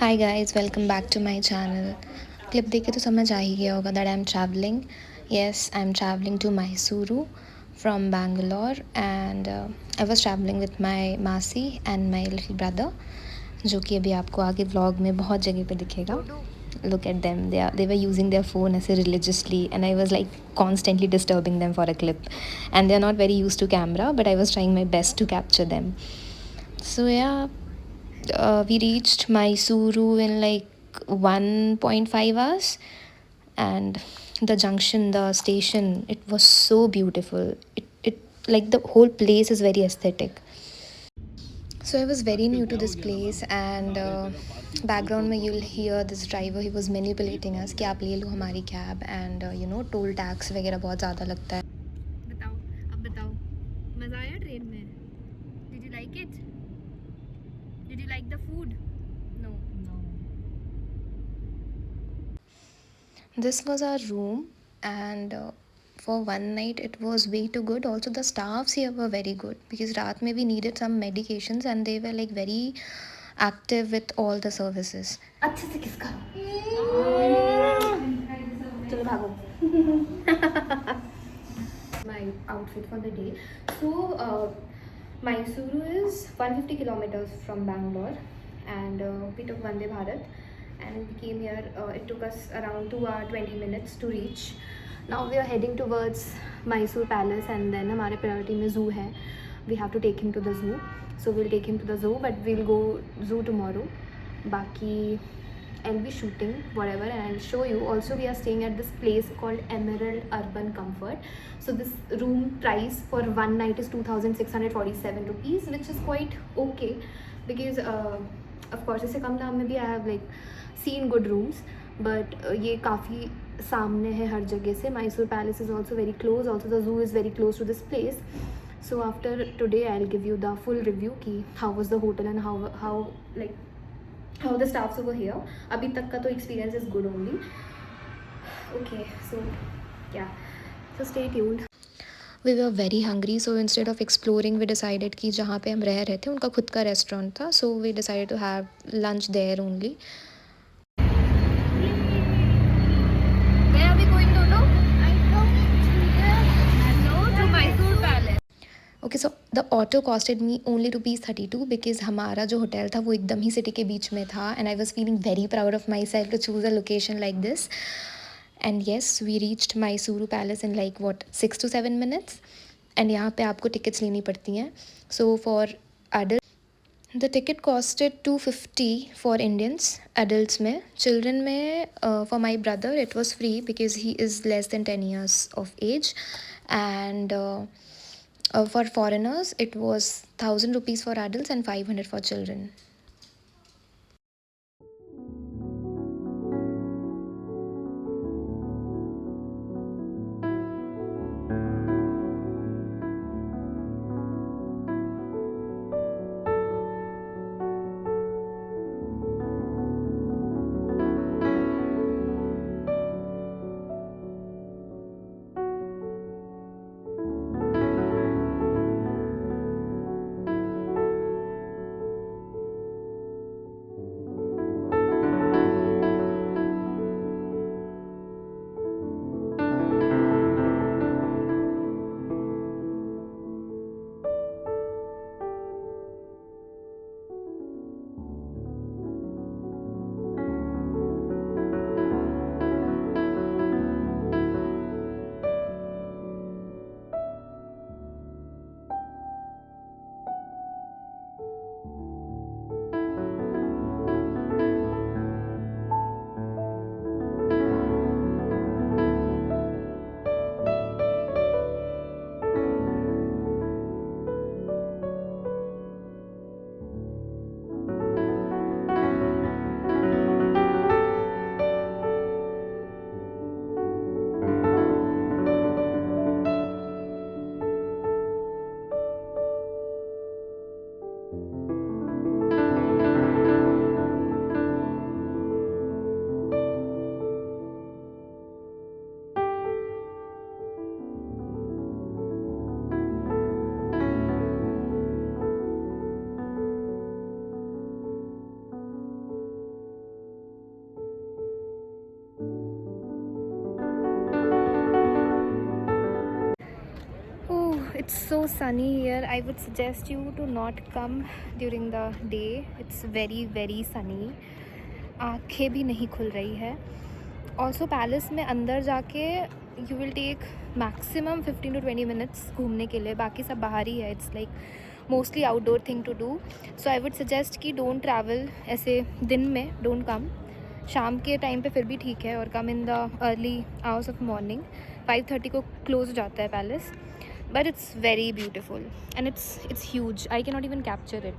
Hi guys, welcome back to my channel. Clip देख के तो समझ आ ही गया होगा that I'm traveling. Yes, I'm traveling to Mysuru from Bangalore and I was traveling with my मासी and my little brother जो कि अभी आपको आगे vlog में बहुत जगह पे दिखेगा. Look at them. They were using their phone ऐसे religiously and I was like constantly disturbing them for a clip. And they're not very used to camera, but I was trying my best to capture them. So yeah, we reached Mysuru in like 1.5 hours, and the junction, the station, it was so beautiful. It like the whole place is very aesthetic. So I was very new to this place, and background में you'll hear this driver. He was manipulating us कि आप ले लो हमारी cab, and toll tax वगैरह बहुत ज़्यादा लगता है. बताओ अब बताओ मज़ा आया ट्रेन में did you like it did you like the food no This was our room, and for one night it was way too good. Also, the staffs here were very good because raat mein we needed some medications, and they were like very active with all the services. अच्छे से किस करो चलो भागो my outfit for the day. So, Mysuru is 150 kilometers from Bangalore, and we took Vande Bharat, and we came here. It took us around 2 hours 20 minutes to reach. Now we are heading towards Mysore Palace, and then हमारे priority में zoo है. We have to take him to the zoo, so we'll take him to the zoo, but we'll go zoo tomorrow. बाकी I'll be shooting whatever and I'll show you. Also, we are staying at this place called Emerald Urban Comfort. So this room price for one night is 2,647 rupees, which is quite okay because of course इससे कम दाम में भी I have like seen good rooms, but ये काफ़ी सामने है हर जगह से. Mysore Palace is also very close. Also the zoo is very close to this place. So after today I'll give you the full review ki how was the hotel and how like how the staffs over here. अभी तक का तो experience is good only. Okay, so yeah, so stay tuned. We were very hungry, so instead of exploring, we decided कि जहाँ पे हम रह रहे थे उनका खुद का रेस्टोरेंट था, so we decided to have lunch there only. Where are we going, Dodo? Hello to Mysore Palace. Okay, so the auto costed me only ₹32 because हमारा जो होटल था वो एकदम ही सिटी के बीच में था, and I was feeling very proud of myself to choose a location like this. And yes, we reached Mysuru Palace in like what 6 to 7 minutes. And यहाँ पे आपको टिकट्स लेनी पड़ती हैं. So for adults, the ticket costed 250 for Indians, adults में. Children में for my brother it was free because he is less than 10 years of age, and for foreigners it was 1,000 rupees for adults and 500 for children. It's so sunny here. I would suggest you to not come during the day. It's very very sunny. आँखें भी नहीं खुल रही है. Also palace में अंदर जाके you will take maximum 15 to 20 minutes घूमने के लिए. बाकी सब बाहर ही है. It's like mostly outdoor thing to do. So I would suggest कि डोंट ट्रैवल ऐसे दिन में. Don't come. शाम के टाइम पे फिर भी ठीक है, और come in the early hours of morning. 5:30 को क्लोज हो जाता है palace. But it's very beautiful and it's huge. I can not even capture it.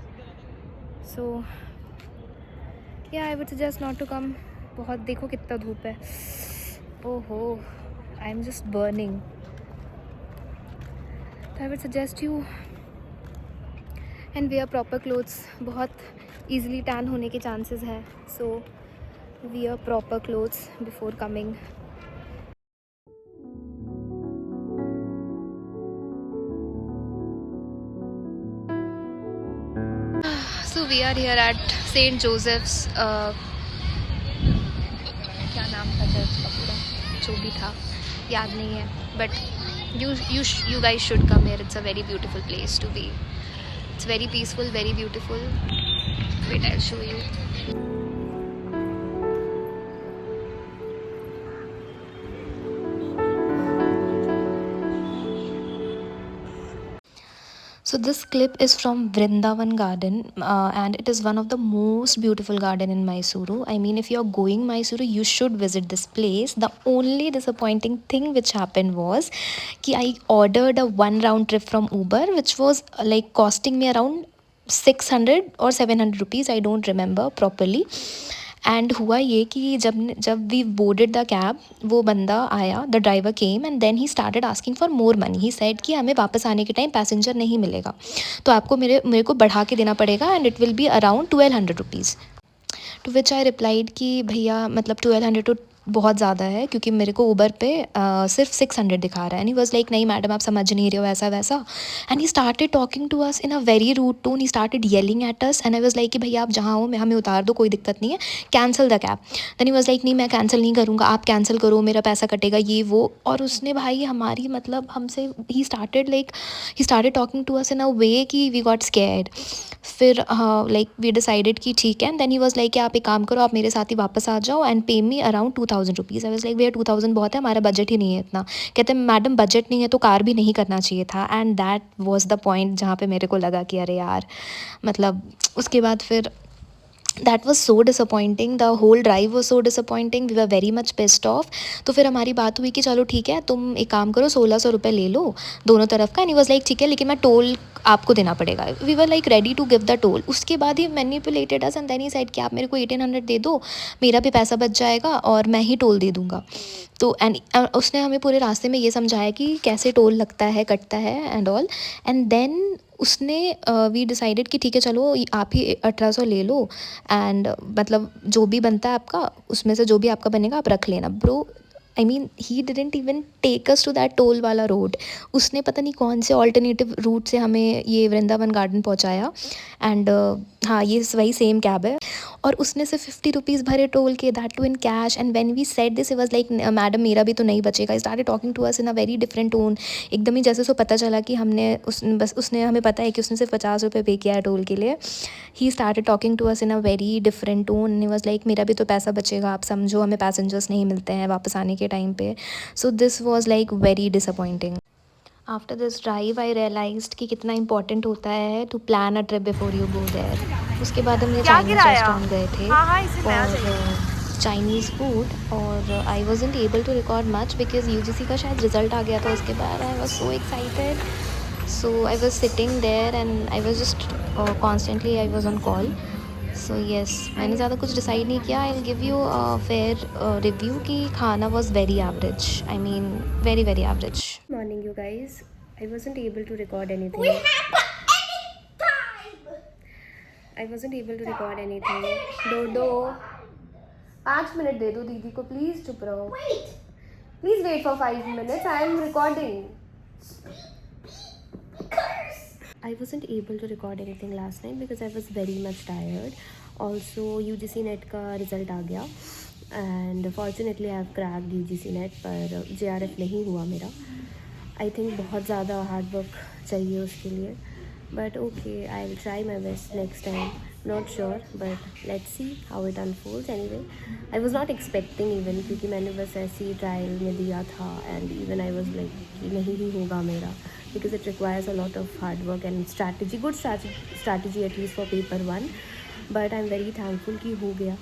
So yeah I would suggest not to come. बहुत देखो कितना धूप है. ओहो, I am just burning. I would suggest you and wear proper clothes. बहुत easily tan होने के chances है. सो wear proper clothes before coming. So we are here at St. Joseph's. क्या नाम था चर्च का पूरा, जो भी था याद नहीं है. But you guys should come here. It's a very beautiful place to be. It's very peaceful, very beautiful. Wait, I'll show you. So this clip is from Vrindavan Garden, and it is one of the most beautiful garden in Mysuru. I mean, if you're going Mysuru, you should visit this place. The only disappointing thing which happened was कि I ordered a one round trip from Uber, which was like costing me around 600 or 700 rupees. I don't remember properly. And हुआ ये कि जब we boarded the cab, वो बंदा आया, the driver came and then he started asking for more money. He said कि हमें वापस आने के टाइम पैसेंजर नहीं मिलेगा, तो आपको मेरे को बढ़ा के देना पड़ेगा and it will be around 1200 rupees. To which I replied कि भैया मतलब 1200 तो बहुत ज़्यादा है, क्योंकि मेरे को ऊबर पे सिर्फ 600 दिखा रहा है. एंड ही वॉज लाइक नहीं मैडम आप समझ नहीं रहे हो ऐसा वैसा. And he started talking to us in a very rude tone. He started yelling at us and I was like कि भैया आप जहाँ हो मैं हमें उतार दो, कोई दिक्कत नहीं है, cancel the cab. Then he was like नहीं मैं कैंसिल नहीं करूँगा, आप कैंसिल करो, मेरा पैसा कटेगा, ये वो. और उसने भाई हमारी मतलब हमसे ही started talking to us in a way कि वी गॉट स्कैर्ड. फिर लाइक वी डिसाइडेड कि ठीक है. And then he was like आप एक काम करो, आप मेरे साथ ही वापस आ जाओ एंड पे me around 2000 rupees. I was like भैया 2000 बहुत है, हमारा बजट ही नहीं है इतना. कहते हैं मैडम बजट नहीं है तो कार भी नहीं करना चाहिए था. And that was the point जहाँ पे मेरे को लगा कि अरे यार मतलब उसके बाद फिर that was so disappointing. The whole drive was so disappointing. We were very much pissed off. तो फिर हमारी बात हुई कि चलो ठीक है तुम एक काम करो 1600 रुपये ले लो दोनों तरफ का. एंड ही वॉज लाइक ठीक है लेकिन मैं टोल आपको देना पड़ेगा. We were like ready to give the toll. उसके बाद he manipulated us and then he said कि आप मेरे को 1800 दे दो, मेरा भी पैसा बच जाएगा और मैं ही टोल दे दूँगा. तो एंड उसने हमें पूरे रास्ते में ये समझाया कि कैसे टोल लगता है, कटता है एंड ऑल. एंड देन उसने वी डिसाइडेड कि ठीक है चलो आप ही 1800 ले लो एंड मतलब जो भी बनता है आपका उसमें से जो भी आपका बनेगा आप रख लेना. Bro I mean he didn't even take us to that toll वाला रोड. उसने पता नहीं कौन से ऑल्टरनेटिव रूट से हमें ये वृंदावन गार्डन पहुंचाया. एंड हाँ ये वही सेम कैब है. और उसने सिर्फ 50 रुपीज़ भरे टोल के, that too in cash. And when we said this he was like madam मेरा भी तो नहीं बचेगा. Started talking to us in a very different tone. एकदम ही जैसे सो पता चला कि उसने हमें पता है कि उसने सिर्फ 50 रुपये पे किया है टोल के लिए. He started talking to us in a very different tone. He was like मेरा भी तो पैसा बचेगा, आप समझो हमें पैसेंजर्स नहीं मिलते हैं वापस आने के टाइम पे. So this was like very disappointing. After this drive I realized कि कितना इंपॉर्टेंट होता है to plan a trip before you go there. उसके बाद हम ये चाइनीज़ रेस्टोरेंट गए थे और चाइनीज़ फूड. और I wasn't able to record much because UGC का शायद रिजल्ट आ गया था उसके बाद. I was so excited. So I was sitting there and I was just constantly I was on call. So yes मैंने ज़्यादा कुछ डिसाइड नहीं किया. I will give you fair review कि खाना was very average. I mean very very average. Morning, you guys. I wasn't able to record anything. I wasn't able to record anything. Dodo, 5 minute दे दो दीदी को please. चुप रहो. Please wait for 5 minutes. I am recording. I wasn't able to record anything last night because I was very much tired. Also UGC net का result आ गया and fortunately I have cracked UGC net, पर JRF नहीं हुआ मेरा. I think बहुत ज़्यादा hard work चाहिए उसके लिए, but okay, I will try my best next time. Not sure, but let's see how it unfolds. Anyway, I was not expecting even, क्योंकि मैंने बस ऐसे ही ट्रायल में दिया था, and even I was like कि नहीं ही होगा मेरा, because it requires a lot of hard work and strategy, good strategy at least for paper 1. But I am very thankful कि हो गया.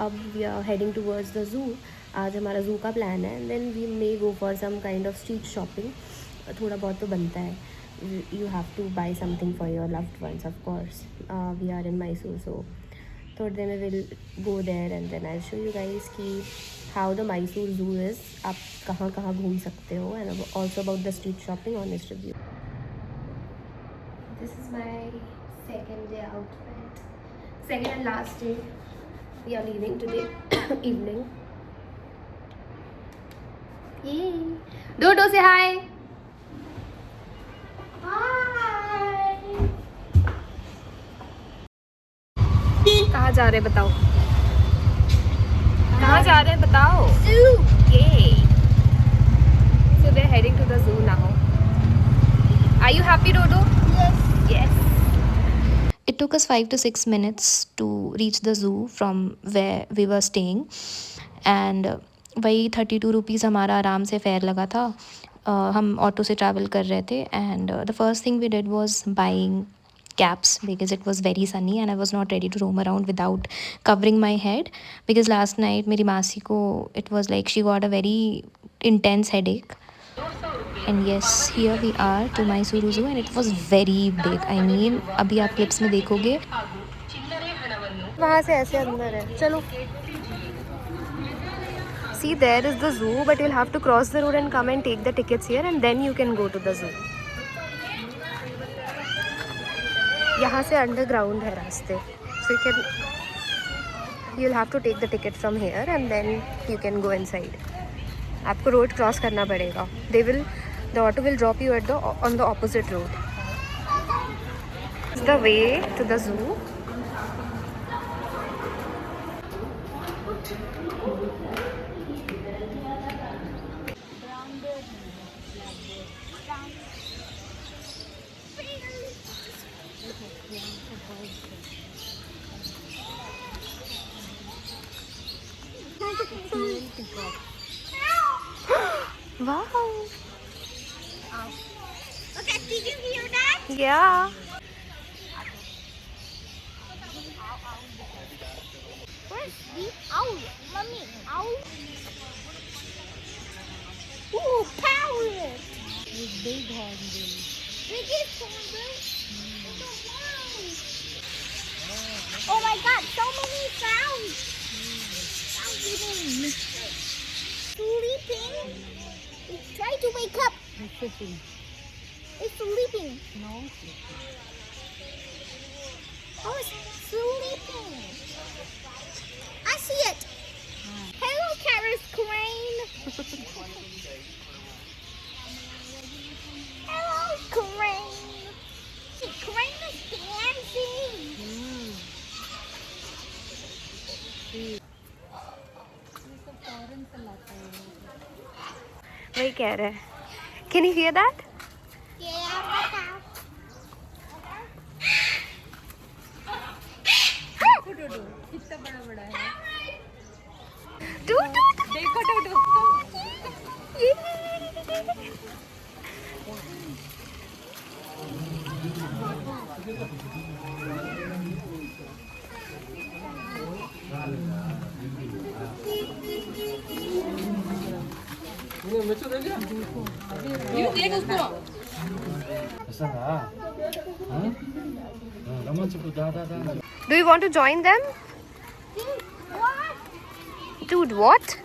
अब we are heading towards the zoo. आज हमारा ज़ू का प्लान है, and then we may go for some kind of street shopping. थोड़ा बहुत तो बनता है. You have to buy something for your loved ones, of course. We are in Mysore, so thought then we will go there, and then I'll show you guys कि how the Mysore Zoo is. आप कहाँ कहाँ घूम सकते हो, and also about the street shopping, honest review. This is my second day outfit. Second and last day. We are leaving today evening. Yay! Dodo, say hi. कहाँ जा रहे हैं बताओ? कहाँ जा रहे हैं बताओ? Zoo. Yay! So we are heading to the zoo now. Are you happy, Dodo? Yes. Yes. It took us 5 to 6 minutes to reach the zoo from where we were staying, and वही 32 rupees हमारा आराम से fair लगा था. हम auto से travel कर रहे थे, and the first thing we did was buying caps because it was very sunny and I was not ready to roam around without covering my head, because last night मेरी मासी को it was like she got a very intense headache. And yes, here we are to Mysuru Zoo, and it was very big. I mean, अभी आप clips में देखोगे. वहाँ से ऐसे अंदर है. चलो. See, there is the zoo, but you'll have to cross the road and come and take the tickets here, and then you can go to the zoo. यहाँ से अंडरग्राउंड है रास्ते, so you'll have to take the ticket from here, and then you can go inside. आपको road cross करना पड़ेगा. The auto will drop you on the opposite road. This is the way to the zoo. Wow. Okay, did you hear that? Yeah. Where's the owl? Mommy, owl. Ooh, parrot. With big hornbill. Biggest hornbill? Oh my god, so many sounds. Sounds. Sleeping. Try to wake up. It's sleeping. No. Oh, it's sleeping. I see it. Hello, Karis Crane. Hello, Crane. Crane is dancing. वही कह रहे हैं. Can you hear that? Yeah. देखो टोटो. Do you want to join them? Dude, what?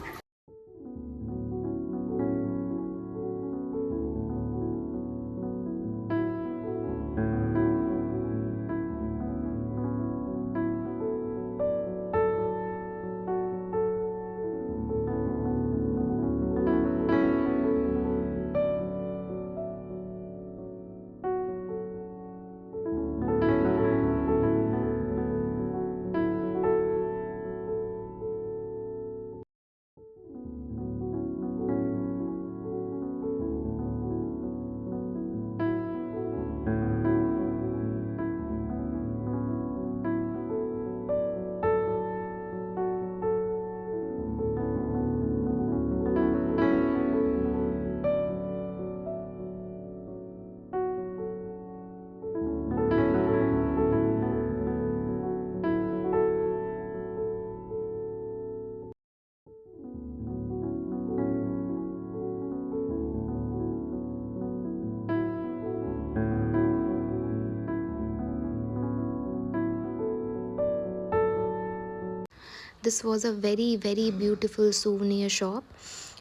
This was a very, very beautiful souvenir shop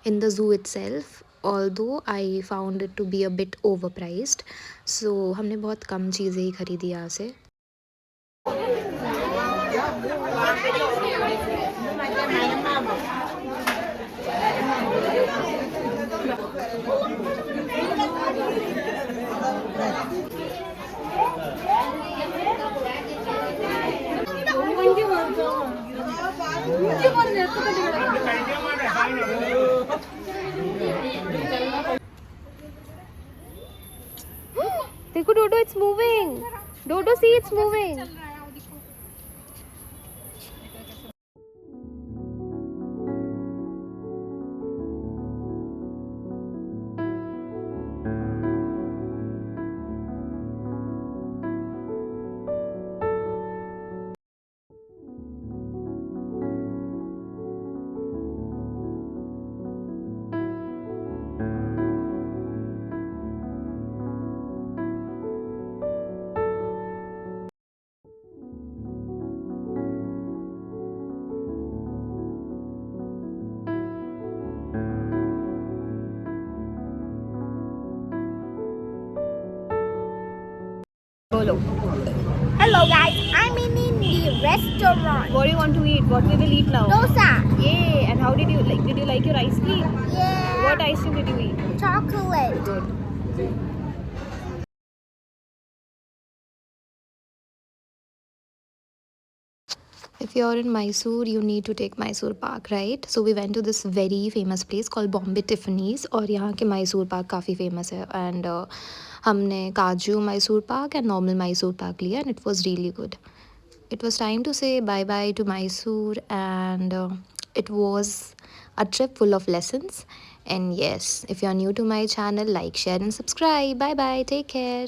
in the zoo itself. Although I found it to be a bit overpriced. So हमने बहुत कम चीज़ें ही खरीदी यहाँ से. देखो डोडो, it's moving. Dodo, see, it's moving. Hello guys, I'm in the restaurant. What do you want to eat? What we will eat now? Dosa. Yay! And how did you like? Did you like your ice cream? Yeah. What ice cream did you eat? Chocolate. Good. If you're in Mysore, you need to take Mysore Park, right? So we went to this very famous place called Bombay Tiffany's और यहाँ के Mysore Park काफ़ी famous है and हमने काजू Mysore Park and normal Mysore Park लिया and it was really good. It was time to say bye-bye to Mysore and it was a trip full of lessons. And yes, if you're new to my channel, like, share and subscribe. Bye-bye. Take care.